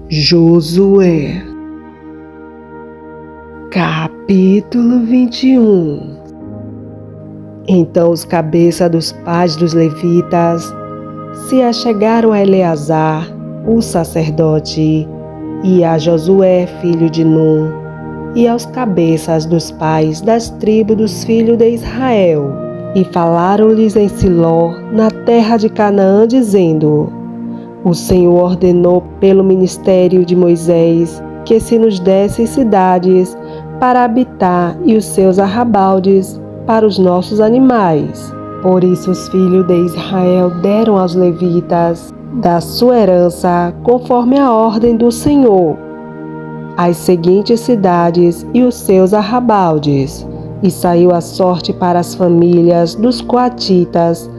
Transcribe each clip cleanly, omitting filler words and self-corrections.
Josué, capítulo 21. Então os cabeças dos pais dos levitas se achegaram a Eleazar, o sacerdote, e a Josué, filho de Num, e aos cabeças dos pais das tribos dos filhos de Israel, e falaram-lhes em Siló, na terra de Canaã, dizendo: O Senhor ordenou pelo ministério de Moisés que se nos desse cidades para habitar e os seus arrabaldes para os nossos animais. Por isso os filhos de Israel deram aos levitas da sua herança, conforme a ordem do Senhor, as seguintes cidades e os seus arrabaldes. E saiu a sorte para as famílias dos coatitas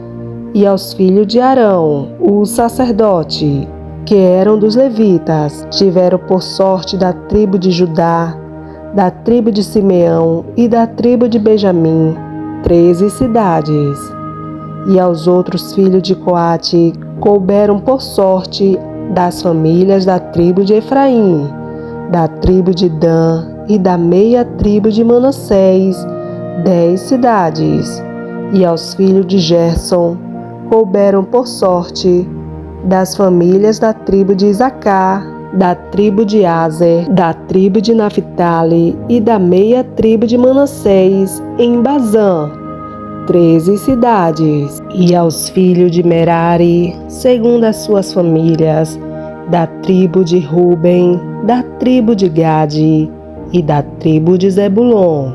e aos filhos de Arão, o sacerdote, que eram dos levitas, tiveram por sorte da tribo de Judá, da tribo de Simeão e da tribo de Benjamim, 13 cidades. E aos outros filhos de Coate couberam por sorte das famílias da tribo de Efraim, da tribo de Dan e da meia tribo de Manassés, 10 cidades. E aos filhos de Gerson couberam por sorte das famílias da tribo de Isacar, da tribo de Aser, da tribo de Naphtali e da meia tribo de Manassés, em Bazã, 13 cidades. E aos filhos de Merari, segundo as suas famílias, da tribo de Ruben, da tribo de Gade e da tribo de Zebulon,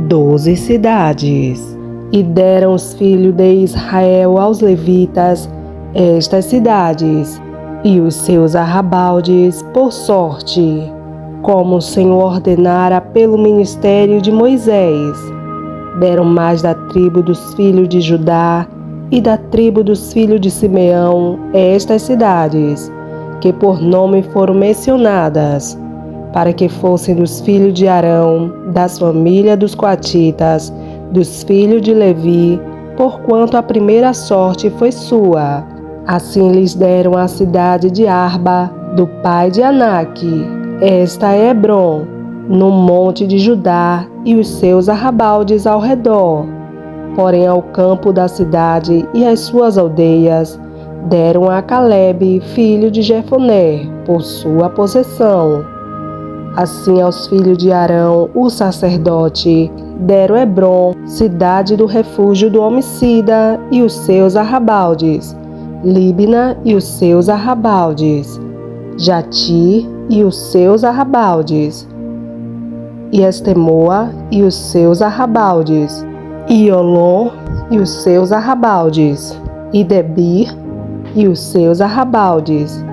12 cidades. E deram os filhos de Israel aos levitas estas cidades e os seus arrabaldes por sorte, como o Senhor ordenara pelo ministério de Moisés. Deram mais da tribo dos filhos de Judá e da tribo dos filhos de Simeão estas cidades, que por nome foram mencionadas, para que fossem dos filhos de Arão, das famílias dos coatitas, dos filhos de Levi, porquanto a primeira sorte foi sua. Assim lhes deram a cidade de Arba, do pai de Anaque. Esta é Hebron, no monte de Judá, e os seus arrabaldes ao redor. Porém ao campo da cidade e às suas aldeias deram a Calebe, filho de Jefoné, por sua possessão. Assim aos filhos de Arão, o sacerdote, deram Hebron, cidade do refúgio do homicida, e os seus arrabaldes, Líbna e os seus arrabaldes, Jatir e os seus arrabaldes, e Estemoa e os seus arrabaldes, e Olom e os seus arrabaldes, e Debir e os seus arrabaldes,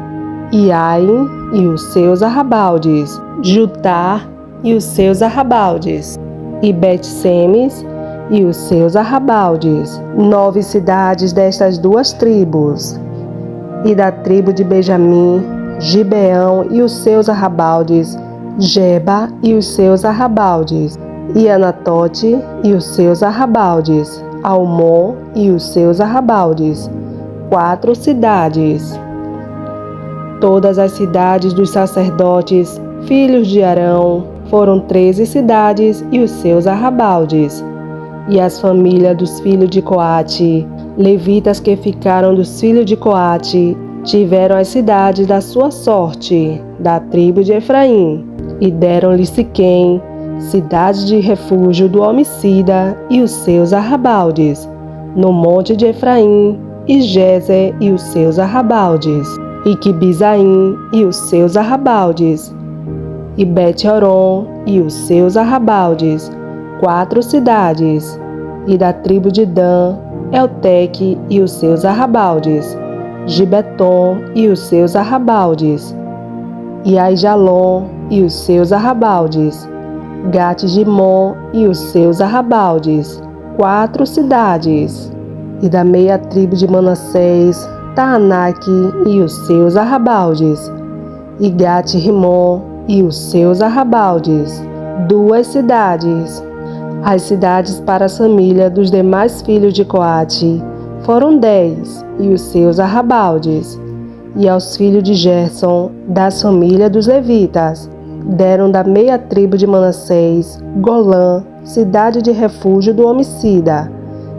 e Ain e os seus arrabaldes, Jutá e os seus arrabaldes, e Bet-Semes e os seus arrabaldes, 9 cidades destas duas tribos. E da tribo de Benjamim, Gibeão e os seus arrabaldes, Geba e os seus arrabaldes, e Anatote e os seus arrabaldes, Almon e os seus arrabaldes, 4 cidades. Todas as cidades dos sacerdotes, filhos de Arão, foram 13 cidades e os seus arrabaldes. E as famílias dos filhos de Coate, levitas que ficaram dos filhos de Coate, tiveram as cidades da sua sorte, da tribo de Efraim, e deram-lhe Siquém, cidade de refúgio do homicida, e os seus arrabaldes, no monte de Efraim, e Gézer e os seus arrabaldes, e Quibizaim e os seus arrabaldes, e Bet-Horon e os seus arrabaldes, 4 cidades. E da tribo de Dan, Elteque e os seus arrabaldes, Gibeton e os seus arrabaldes, e Aijalon e os seus arrabaldes, Gat-Rimon e os seus arrabaldes, 4 cidades. E da meia tribo de Manassés, Taanaque e os seus arrabaldes, e Gat-Rimon e os seus arrabaldes, 2 cidades. As cidades para a família dos demais filhos de Coate foram 10, e os seus arrabaldes. E aos filhos de Gerson, das famílias dos levitas, deram da meia tribo de Manassés, Golã, cidade de refúgio do homicida,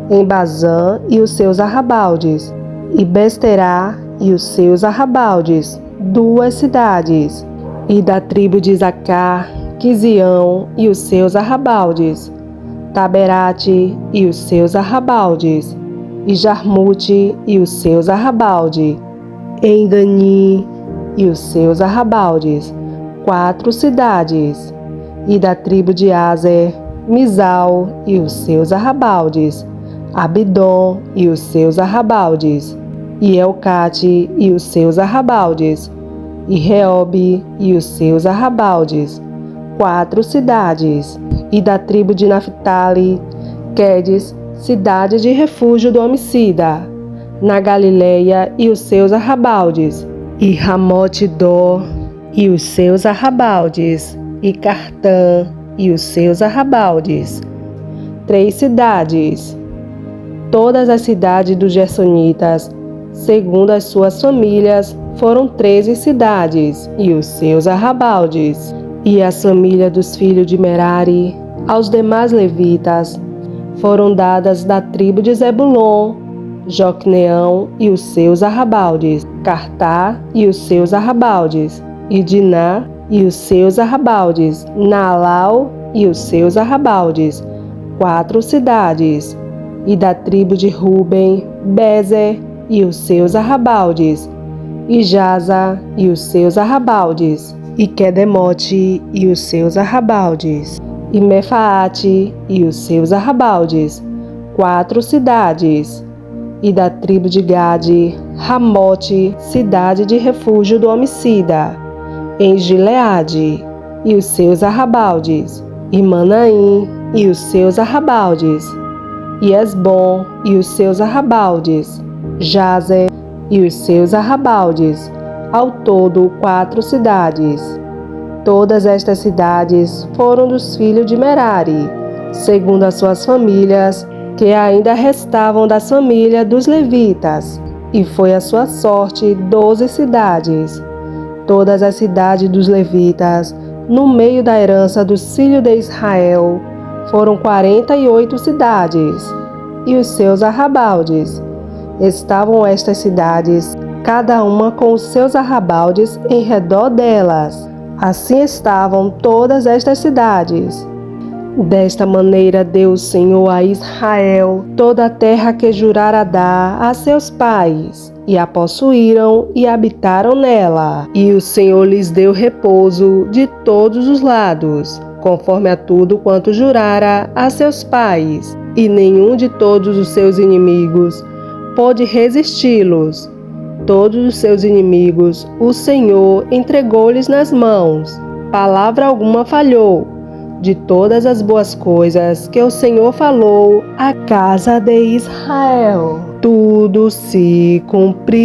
em Bazã e os seus arrabaldes, e Besterá e os seus arrabaldes, 2 cidades. E da tribo de Isacar, Quizião e os seus arrabaldes, Taberate e os seus arrabaldes, e Jarmute e os seus arrabaldes, Engani e os seus arrabaldes, 4 cidades. E da tribo de Aser, Misal e os seus arrabaldes, Abidom e os seus arrabaldes, e Elcate e os seus arrabaldes, e Reobe e os seus arrabaldes, 4 cidades. E da tribo de Naphtali, Quedes, cidade de refúgio do homicida, na Galileia e os seus arrabaldes, e Ramote-dor e os seus arrabaldes, e Cartã e os seus arrabaldes, 3 cidades. Todas as cidades dos Gersonitas, segundo as suas famílias, foram 13 cidades e os seus arrabaldes. E as famílias dos filhos de Merari, aos demais levitas, foram dadas da tribo de Zebulon, Jocneão e os seus arrabaldes, Cartá e os seus arrabaldes, e Diná e os seus arrabaldes, Naalau e os seus arrabaldes, 4 cidades. E da tribo de Ruben, Bezer e os seus arrabaldes, e Jaza e os seus arrabaldes, e Quedemote e os seus arrabaldes, e Mefaate e os seus arrabaldes, 4 cidades. E da tribo de Gade, Ramote, cidade de refúgio do homicida, em Gileade, e os seus arrabaldes, e Manaim e os seus arrabaldes, e Esbom e os seus arrabaldes, Jazer e os seus arrabaldes, ao todo 4 cidades. Todas estas cidades foram dos filhos de Merari, segundo as suas famílias, que ainda restavam das famílias dos levitas, e foi a sua sorte 12 cidades. Todas as cidades dos levitas, no meio da herança dos filhos de Israel, foram 48 cidades, e os seus arrabaldes. Estavam estas cidades, cada uma com os seus arrabaldes em redor delas. Assim estavam todas estas cidades. Desta maneira deu o Senhor a Israel toda a terra que jurara dar a seus pais, e a possuíram e habitaram nela. E o Senhor lhes deu repouso de todos os lados, conforme a tudo quanto jurara a seus pais, e nenhum de todos os seus inimigos pôde resisti-los. Todos os seus inimigos o Senhor entregou-lhes nas mãos. Palavra alguma falhou de todas as boas coisas que o Senhor falou à casa de Israel. Tudo se cumpriu.